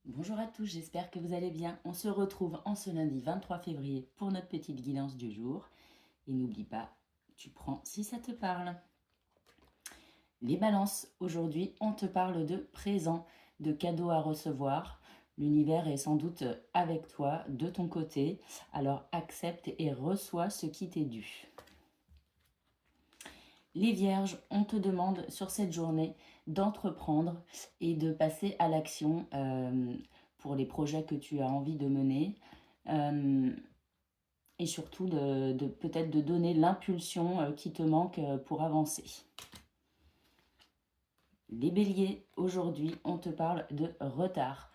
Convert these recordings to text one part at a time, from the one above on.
Bonjour à tous, j'espère que vous allez bien. On se retrouve en ce lundi 23 février pour notre petite guidance du jour. Et n'oublie pas, tu prends si ça te parle. Les balances, aujourd'hui, on te parle de présents, de cadeaux à recevoir. L'univers est sans doute avec toi, de ton côté. Alors accepte et reçois ce qui t'est dû. Les vierges, on te demande sur cette journée d'entreprendre et de passer à l'action pour les projets que tu as envie de mener et surtout peut-être de donner l'impulsion qui te manque pour avancer. Les béliers, aujourd'hui, on te parle de retard.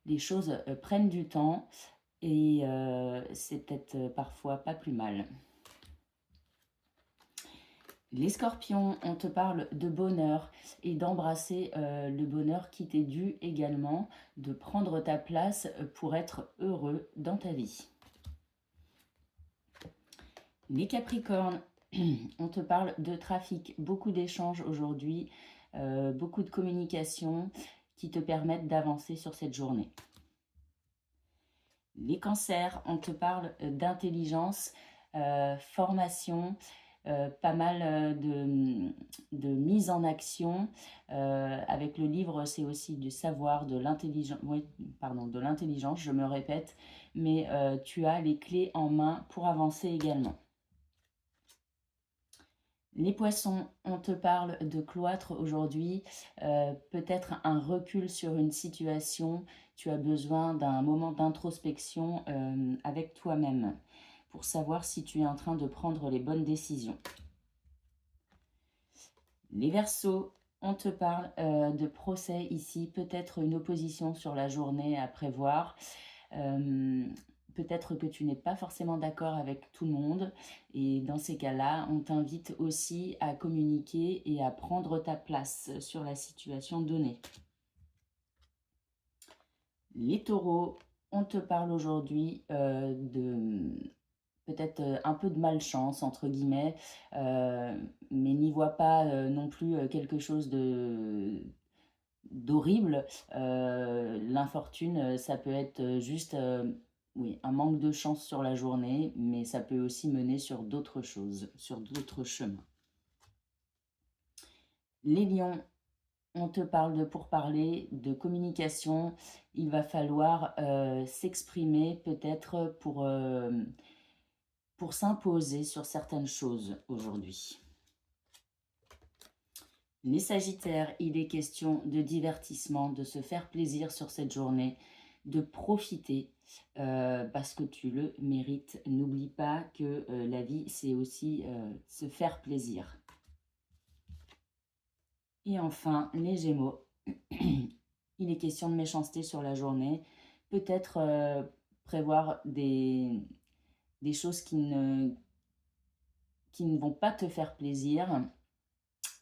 Les choses prennent du temps et c'est peut-être parfois pas plus mal. Les scorpions, on te parle de bonheur et d'embrasser le bonheur qui t'est dû également, de prendre ta place pour être heureux dans ta vie. Les capricornes, on te parle de trafic, beaucoup d'échanges aujourd'hui, beaucoup de communication qui te permettent d'avancer sur cette journée. Les cancers, on te parle d'intelligence, formation, pas mal de mise en action. Avec le livre, c'est aussi du savoir, de l'intelligence, oui, pardon, de l'intelligence, je me répète, mais tu as les clés en main pour avancer également. Les poissons, on te parle de cloître aujourd'hui, peut-être un recul sur une situation, tu as besoin d'un moment d'introspection avec toi-même pour savoir si tu es en train de prendre les bonnes décisions. Les Verseaux, on te parle de procès ici, peut-être une opposition sur la journée à prévoir. Peut-être que tu n'es pas forcément d'accord avec tout le monde et dans ces cas-là, on t'invite aussi à communiquer et à prendre ta place sur la situation donnée. Les taureaux, on te parle aujourd'hui de peut-être un peu de malchance, entre guillemets, mais n'y vois pas non plus quelque chose d'horrible. L'infortune, ça peut être juste oui, un manque de chance sur la journée, mais ça peut aussi mener sur d'autres choses, sur d'autres chemins. Les lions, on te parle de pourparler, de communication. Il va falloir s'exprimer peut-être pour s'imposer sur certaines choses aujourd'hui. Les Sagittaires, il est question de divertissement, de se faire plaisir sur cette journée, de profiter parce que tu le mérites. N'oublie pas que la vie, c'est aussi se faire plaisir. Et enfin, les Gémeaux, il est question de méchanceté sur la journée. Peut-être prévoir des choses qui ne vont pas te faire plaisir,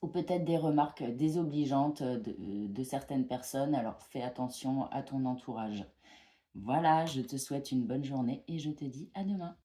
ou peut-être des remarques désobligeantes de certaines personnes. Alors fais attention à ton entourage. Voilà, je te souhaite une bonne journée et je te dis à demain.